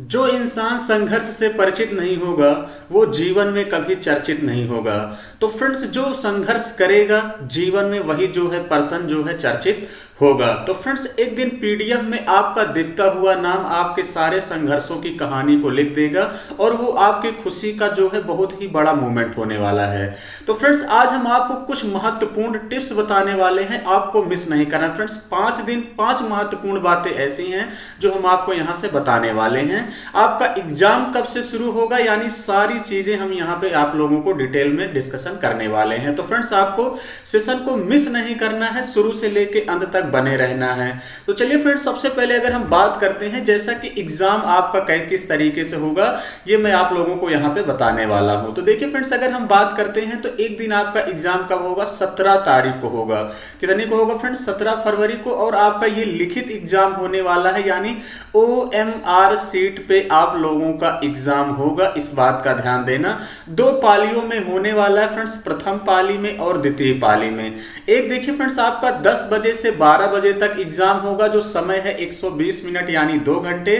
जो इंसान संघर्ष से परिचित नहीं होगा वो जीवन में कभी चर्चित नहीं होगा। तो फ्रेंड्स, जो संघर्ष करेगा जीवन में वही जो है पर्सन जो है चर्चित होगा। तो फ्रेंड्स, एक दिन पीडीएफ में आपका दिखता हुआ नाम आपके सारे संघर्षों की कहानी को लिख देगा और वो आपकी खुशी का जो है बहुत ही बड़ा मोमेंट होने वाला है। तो फ्रेंड्स, आज हम आपको कुछ महत्वपूर्ण टिप्स बताने वाले हैं, आपको मिस नहीं करना। फ्रेंड्स, 5 महत्वपूर्ण बातें ऐसी हैं जो हम आपको यहाँ से बताने वाले हैं। आपका एग्जाम कब से शुरू होगा, यानी सारी चीजें हम यहाँ पे आप लोगों को डिटेल में डिस्कशन करने वाले हैं। तो फ्रेंड्स, आपको सेशन को मिस नहीं करना है, शुरू से लेके अंत तक बने रहना है। तो चलिए फ्रेंड्स, सबसे पहले अगर हम बात करते हैं जैसा कि एग्जाम आपका किस तरीके से होगा, ये मैं आप लोगों को यहाँ पे बताने वाला हूं। तो देखिए फ्रेंड्स, अगर हम बात करते हैं तो एक दिन आपका एग्जाम कब होगा, 17 तारीख को होगा। कितनी को होगा फ्रेंड्स, 17 फरवरी को। और आपका ये लिखित एग्जाम होने वाला है, यानी OMR सीट पे आप लोगों का एग्जाम होगा। इस बात का ध्यान देना, 2 पालियों में होने वाला है फ्रेंड्स, प्रथम पाली में और द्वितीय पाली में। एक देखिए फ्रेंड्स, आपका 10 बजे से 12 बजे तक एग्जाम होगा, जो समय है 120 मिनट यानी 2 घंटे।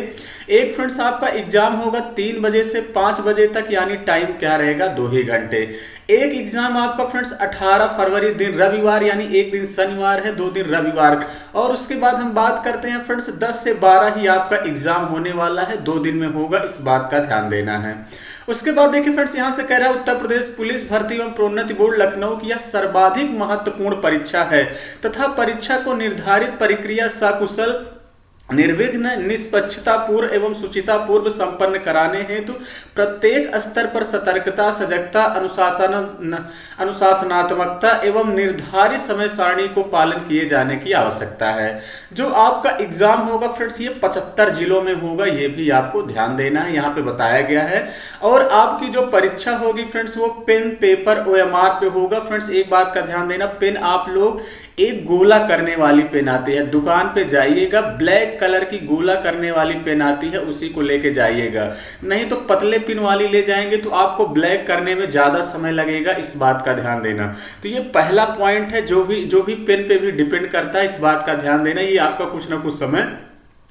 एक फ्रेंड्स, आपका एग्जाम होगा 3 बजे से 5 बजे तक, यानी टाइम क्या रहेगा, 2 ही घंटे। एक एग्जाम आपका फ्रेंड्स 18 फरवरी दिन रविवार, यानी एक दिन शनिवार है, 2 दिन रविवार। और उसके बाद हम बात करते हैं फ्रेंड्स, 10 से 12 ही आपका एग्जाम होने वाला है, 2 दिन में होगा, इस बात का ध्यान देना है। उसके बाद देखिए फ्रेंड्स, यहां से कह रहा है उत्तर प्रदेश पुलिस भर्ती एवं प्रोन्नति बोर्ड लखनऊ की यह सर्वाधिक महत्वपूर्ण परीक्षा है तथा परीक्षा को निर्धारित प्रक्रिया सकुशल, निर्विघ्न, निष्पक्षता पूर्व एवं सुचिता पूर्व संपन्न कराने हेतु प्रत्येक स्तर पर सतर्कता, सजगता, अनुशासनात्मकता एवं निर्धारित समय सारणी को पालन किए जाने की आवश्यकता है। जो आपका एग्जाम होगा फ्रेंड्स, ये 75 जिलों में होगा, ये भी आपको ध्यान देना है, यहाँ पे बताया गया है। और आपकी जो परीक्षा होगी फ्रेंड्स, वो पेन पेपर OMR पे होगा। फ्रेंड्स, एक बात का ध्यान देना, पेन आप लोग एक गोला करने वाली पेन आती है, दुकान पे जाइएगा, ब्लैक कलर की गोला करने वाली पेन आती है, उसी को लेके जाइएगा। नहीं तो पतले पिन वाली ले जाएंगे तो आपको ब्लैक करने में ज्यादा समय लगेगा, इस बात का ध्यान देना। तो ये पहला पॉइंट है, जो भी पेन पे भी डिपेंड करता है, इस बात का ध्यान देना, ये आपका कुछ ना कुछ समय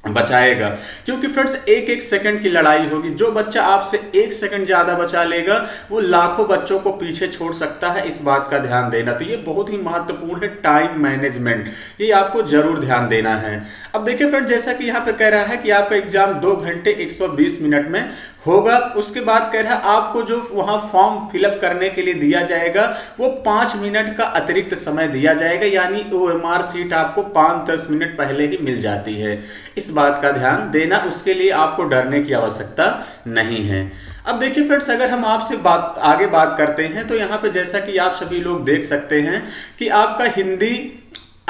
बचाएगा। क्योंकि फ्रेंड्स, एक सेकंड की लड़ाई होगी, जो बच्चा आपसे 1 सेकंड ज्यादा बचा लेगा वो लाखों बच्चों को पीछे छोड़ सकता है, इस बात का ध्यान देना। तो ये बहुत ही महत्वपूर्ण है, टाइम मैनेजमेंट, ये आपको जरूर ध्यान देना है। अब देखिए फ्रेंड्स, जैसा कि यहाँ पे कह रहा है कि आपका एग्जाम 2 घंटे 120 मिनट में होगा। उसके बाद कह रहा है आपको जो वहां फॉर्म फिलअप करने के लिए दिया जाएगा वो 5 मिनट का अतिरिक्त समय दिया जाएगा, यानी OMR सीट आपको 5-10 मिनट पहले ही मिल जाती है, इस बात का ध्यान देना। उसके लिए आपको डरने की आवश्यकता नहीं है। अब देखिए फ्रेंड्स, अगर हम आपसे आगे बात करते हैं तो यहाँ पे जैसा कि आप सभी लोग देख सकते हैं कि आपका हिंदी,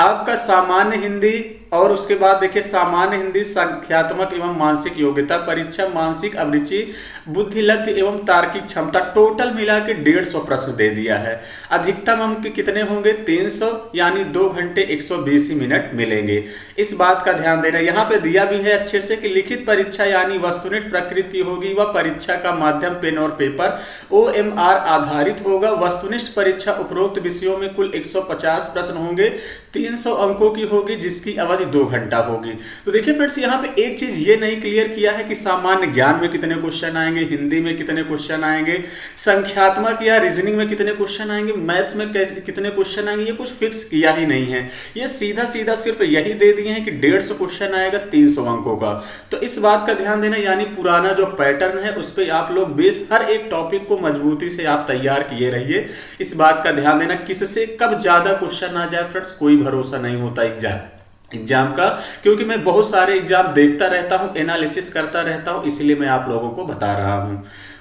आपका सामान्य हिंदी, और उसके बाद देखिए सामान्य हिंदी, संख्यात्मक एवं मानसिक योग्यता परीक्षा, मानसिक अभिरुचि, बुद्धिलब्धि एवं तार्किक क्षमता, टोटल मिला के 150 प्रश्न दे दिया है। अधिकतम अंक कितने होंगे, 300, यानी 2 घंटे 120 ही मिनट मिलेंगे, इस बात का ध्यान देना। यहाँ पे दिया भी है अच्छे से कि लिखित परीक्षा यानी वस्तुनिष्ठ प्रकृति की होगी, वह परीक्षा का माध्यम पेन और पेपर OMR आधारित होगा। वस्तुनिष्ठ परीक्षा उपरोक्त विषयों में कुल 150 प्रश्न होंगे, 300 अंकों की होगी, जिसकी अवधि 2 घंटा होगी। तो देखिए फ्रेंड्स, यहाँ पे एक चीज ये नहीं क्लियर किया है कि सामान्य ज्ञान में कितने क्वेश्चन आएंगे, हिंदी में कितने क्वेश्चन आएंगे, संख्यात्मक या रीजनिंग में कितने क्वेश्चन आएंगे, मैथ्स में कितने क्वेश्चन आएंगे, ये कुछ फिक्स किया ही नहीं है। ये सीधा सीधा सिर्फ यही दे दिए हैं कि 150 क्वेश्चन आएगा 300 अंकों का। तो इस बात का ध्यान देना, यानी पुराना जो पैटर्न है उस पर आप लोग बेस हर एक टॉपिक को मजबूती से आप तैयार किए रहिए, इस बात का ध्यान देना। किससे कब ज्यादा क्वेश्चन आ जाए फ्रेंड्स, कोई भरोसा नहीं होता एग्जाम का, क्योंकि मैं बहुत सारे एग्जाम देखता रहता हूं, एनालिसिस करता रहता हूं, इसलिए मैं आप लोगों को बता रहा हूं।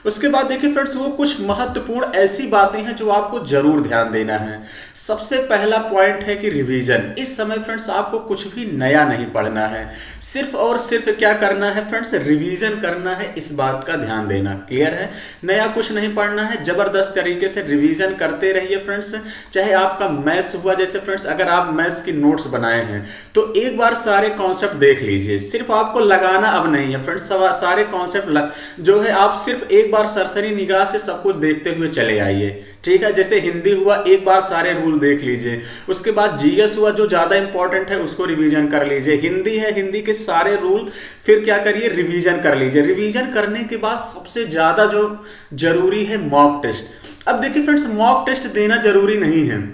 उसके बाद देखिए फ्रेंड्स, वो कुछ महत्वपूर्ण ऐसी बातें हैं जो आपको जरूर ध्यान देना है। सबसे पहला पॉइंट है कि रिवीजन। इस समय फ्रेंड्स आपको कुछ भी नया नहीं पढ़ना है, सिर्फ और सिर्फ क्या करना है फ्रेंड्स, रिवीजन करना है, इस बात का ध्यान देना। क्लियर है, नया कुछ नहीं पढ़ना है, जबरदस्त तरीके से रिवीजन करते रहिए फ्रेंड्स। चाहे आपका मैथ्स हुआ, जैसे फ्रेंड्स अगर आप मैथ्स की नोट्स बनाए हैं तो एक बार सारे कॉन्सेप्ट देख लीजिए, सिर्फ आपको लगाना अब नहीं है फ्रेंड्स, सारे कॉन्सेप्ट जो है आप सिर्फ एक बार सरसरी निगाह से सब कुछ देखते हुए चले आइए, ठीक है। जैसे हिंदी हुआ, एक बार सारे रूल देख लीजिए, उसके बाद जीएस हुआ जो ज्यादा इंपॉर्टेंट है उसको रिवीजन कर लीजिए, हिंदी है हिंदी के सारे रूल फिर क्या करिए रिवीजन कर लीजिए। रिवीजन करने के बाद सबसे ज्यादा जो जरूरी है मॉक टेस्ट। अब देखिए फ्रेंड्स, मॉक टेस्ट देना जरूरी नहीं है,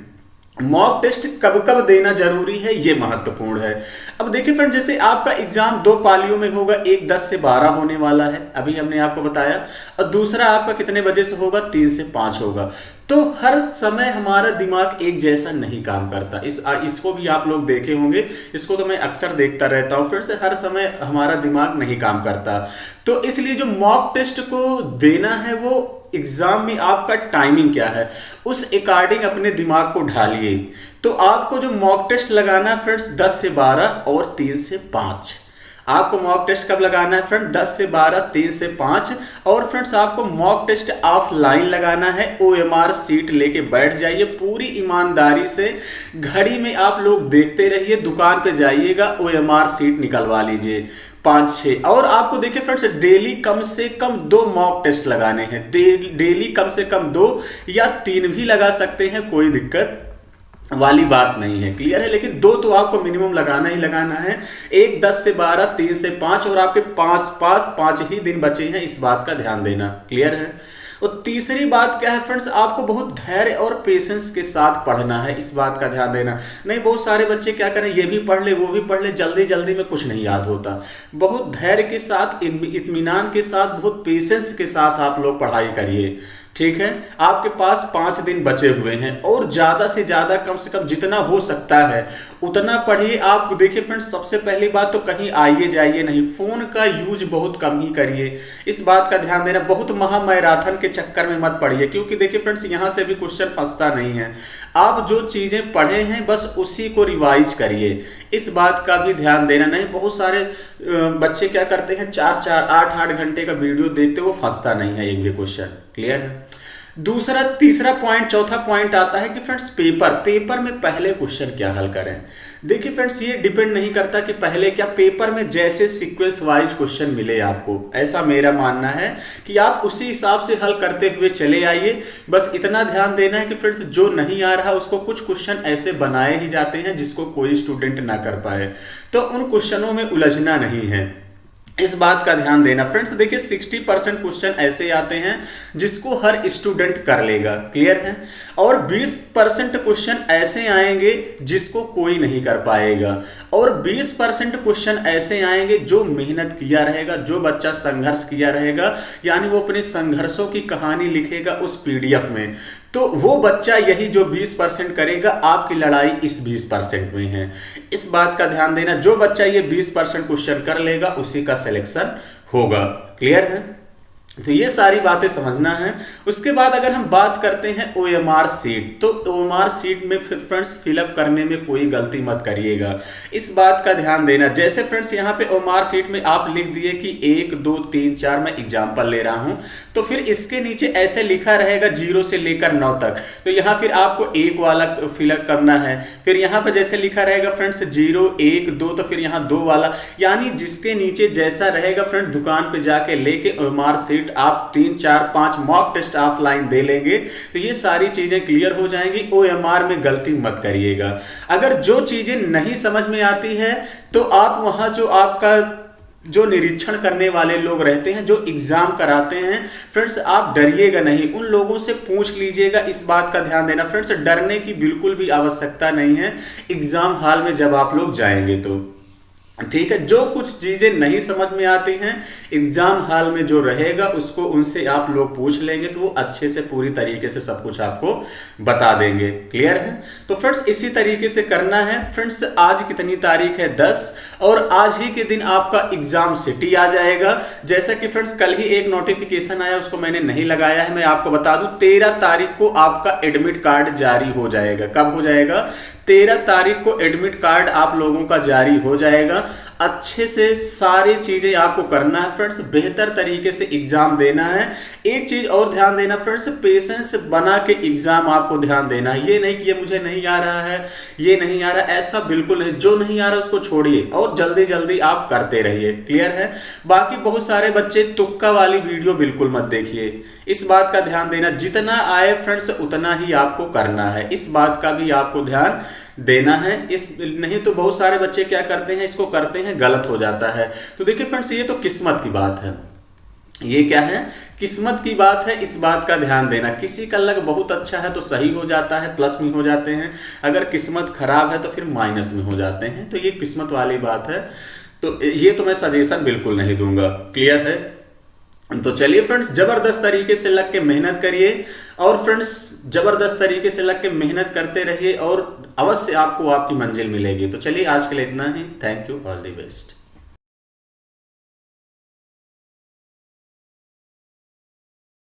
मॉक टेस्ट कब कब देना जरूरी है ये महत्वपूर्ण है। अब देखिए फ्रेंड, जैसे आपका एग्जाम 2 पालियों में होगा, एक 10 से 12 होने वाला है, अभी हमने आपको बताया, और दूसरा आपका कितने बजे से होगा, 3 से 5 होगा। तो हर समय हमारा दिमाग एक जैसा नहीं काम करता, इसको भी आप लोग देखे होंगे, इसको तो मैं अक्सर देखता रहता हूं, फिर से हर समय हमारा दिमाग नहीं काम करता। तो इसलिए जो मॉक टेस्ट को देना है वो एग्जाम में आपका टाइमिंग क्या है उस अकॉर्डिंग अपने दिमाग को ढालिए। तो आपको जो मॉक टेस्ट लगाना है फ्रेंड्स 10 से 12 और 3 से 5, आपको मॉक टेस्ट कब लगाना है फ्रेंड, 10 से 12, 3 से 5। और फ्रेंड्स आपको मॉक टेस्ट ऑफलाइन लगाना है, ओएमआर सीट लेके बैठ जाइए, पूरी ईमानदारी से घड़ी में आप लोग देखते रहिए, दुकान पे जाइएगा, ओएमआर सीट निकलवा लीजिए 5-6। और आपको देखिए फ्रेंड्स, डेली कम से कम 2 मॉक टेस्ट लगाने हैं, डेली कम से कम 2 या 3 भी लगा सकते हैं, कोई दिक्कत वाली बात नहीं है, क्लियर है। लेकिन 2 तो आपको मिनिमम लगाना ही लगाना है, एक 10 से 12, 3 से 5, और आपके 5 ही दिन बचे हैं, इस बात का ध्यान देना, क्लियर है। और तीसरी बात क्या है फ्रेंड्स, आपको बहुत धैर्य और पेशेंस के साथ पढ़ना है, इस बात का ध्यान देना। नहीं, बहुत सारे बच्चे क्या करें, ये भी पढ़ ले वो भी पढ़ ले, जल्दी जल्दी में कुछ नहीं याद होता। बहुत धैर्य के साथ, इत्मीनान के साथ, बहुत पेशेंस के साथ आप लोग पढ़ाई करिए, ठीक है। आपके पास 5 दिन बचे हुए हैं और ज्यादा से ज्यादा कम से कम जितना हो सकता है उतना पढ़िए। आप देखिए फ्रेंड्स, सबसे पहली बात तो कहीं आइए जाइए नहीं, फोन का यूज बहुत कम ही करिए, इस बात का ध्यान देना। बहुत महामैराथन के चक्कर में मत पढ़िए, क्योंकि देखिए फ्रेंड्स यहां से भी क्वेश्चन फंसता नहीं है। आप जो चीजें पढ़े हैं बस उसी को रिवाइज करिए, इस बात का भी ध्यान देना। नहीं, बहुत सारे बच्चे क्या करते हैं, 4-4, 8-8 घंटे का वीडियो देखते, वो फंसता नहीं है एक भी क्वेश्चन, क्लियर है। दूसरा, तीसरा पॉइंट, चौथा पॉइंट आता है कि फ्रेंड्स पेपर में पहले क्वेश्चन क्या हल करें। देखिए फ्रेंड्स, ये डिपेंड नहीं करता कि पहले क्या, पेपर में जैसे सीक्वेंस वाइज क्वेश्चन मिले आपको, ऐसा मेरा मानना है कि आप उसी हिसाब से हल करते हुए चले आइए। बस इतना ध्यान देना है कि फ्रेंड्स जो नहीं आ रहा उसको, कुछ क्वेश्चन ऐसे बनाए ही जाते हैं जिसको कोई स्टूडेंट ना कर पाए, तो उन क्वेश्चनों में उलझना नहीं है, इस बात का ध्यान देना। फ्रेंड्स देखिए 60% क्वेश्चन ऐसे आते हैं जिसको हर स्टूडेंट कर लेगा, क्लियर है, और 20% क्वेश्चन ऐसे आएंगे जिसको कोई नहीं कर पाएगा, और 20% क्वेश्चन ऐसे आएंगे जो मेहनत किया रहेगा, जो बच्चा संघर्ष किया रहेगा, यानी वो अपने संघर्षों की कहानी लिखेगा उस पीडीएफ में, तो वो बच्चा यही जो 20% करेगा, आपकी लड़ाई इस 20% में है, इस बात का ध्यान देना। जो बच्चा ये 20% क्वेश्चन कर लेगा उसी का सिलेक्शन होगा, क्लियर है। तो ये सारी बातें समझना है। उसके बाद अगर हम बात करते हैं ओएमआर सीट, तो ओएमआर सीट में फ्रेंड्स फिलअप करने में कोई गलती मत करिएगा, इस बात का ध्यान देना। जैसे फ्रेंड्स यहाँ पे ओएमआर सीट में आप लिख दिए कि 1, 2, 3, 4, मैं एग्जाम्पल ले रहा हूं, तो फिर इसके नीचे ऐसे लिखा रहेगा 0 से लेकर 9 तक, तो यहाँ फिर आपको 1 वाला फिलअप करना है। फिर यहाँ पे जैसे लिखा रहेगा फ्रेंड्स 0, 1, 2, तो फिर यहाँ 2 वाला, यानी जिसके नीचे जैसा रहेगा फ्रेंड, दुकान पे जाके लेके ओएमआर सीट आप 3, 4, 5 मॉक टेस्ट ऑफलाइन दे लेंगे, तो ये सारी चीजें क्लियर हो जाएंगी। ओएमआर में गलती मत करिएगा। अगर जो चीजें नहीं समझ में आती है तो आप वहां जो आपका जो निरीक्षण करने वाले लोग रहते हैं, जो एग्जाम कराते हैं, फ्रेंड्स आप डरिएगा नहीं, उन लोगों से पूछ लीजिएगा, इस बात का ध्यान देना। फ्रेंड्स डरने की बिल्कुल भी आवश्यकता नहीं है एग्जाम हॉल में जब आप लोग जाएंगे तो, ठीक है। जो कुछ चीजें नहीं समझ में आती हैं एग्जाम हॉल में जो रहेगा उसको उनसे आप लोग पूछ लेंगे, तो वो अच्छे से पूरी तरीके से सब कुछ आपको बता देंगे, क्लियर है। तो फ्रेंड्स इसी तरीके से करना है। फ्रेंड्स आज कितनी तारीख है, 10, और आज ही के दिन आपका एग्जाम सिटी आ जाएगा। जैसा कि फ्रेंड्स कल ही एक नोटिफिकेशन आया, उसको मैंने नहीं लगाया है, मैं आपको बता दूं 13 तारीख को आपका एडमिट कार्ड जारी हो जाएगा। कब हो जाएगा, 13 तारीख को एडमिट कार्ड आप लोगों का जारी हो जाएगा। अच्छे से सारी चीजें आपको करना है फ्रेंड्स, बेहतर तरीके से एग्जाम देना है। एक चीज और ध्यान देना फ्रेंड्स, पेशेंस बना के एग्जाम आपको ध्यान देना है। ये नहीं कि ये मुझे नहीं आ रहा है, ये नहीं आ रहा, ऐसा बिल्कुल नहीं। जो नहीं आ रहा उसको छोड़िए और जल्दी जल्दी आप करते रहिए। क्लियर है? बाकी बहुत सारे बच्चे तुक्का वाली वीडियो बिल्कुल मत देखिए, इस बात का ध्यान देना, जितना आए फ्रेंड्स उतना ही आपको करना है, इस बात का भी आपको ध्यान देना है। इस नहीं तो बहुत सारे बच्चे क्या करते हैं, इसको करते हैं, गलत हो जाता है। तो देखिए फ्रेंड्स, ये तो किस्मत की बात है, ये क्या है, किस्मत की बात है। इस बात का ध्यान देना, किसी का लक बहुत अच्छा है तो सही हो जाता है, प्लस में हो जाते हैं, अगर किस्मत खराब है तो फिर माइनस में हो जाते हैं। तो ये किस्मत वाली बात है, तो ये तो मैं सजेशन बिल्कुल नहीं दूंगा। क्लियर है? तो चलिए फ्रेंड्स, जबरदस्त तरीके से लग के मेहनत करिए, और फ्रेंड्स जबरदस्त तरीके से लग के मेहनत करते रहिए, और अवश्य आपको आपकी मंजिल मिलेगी। तो चलिए आज के लिए इतना ही। Thank you, all the best.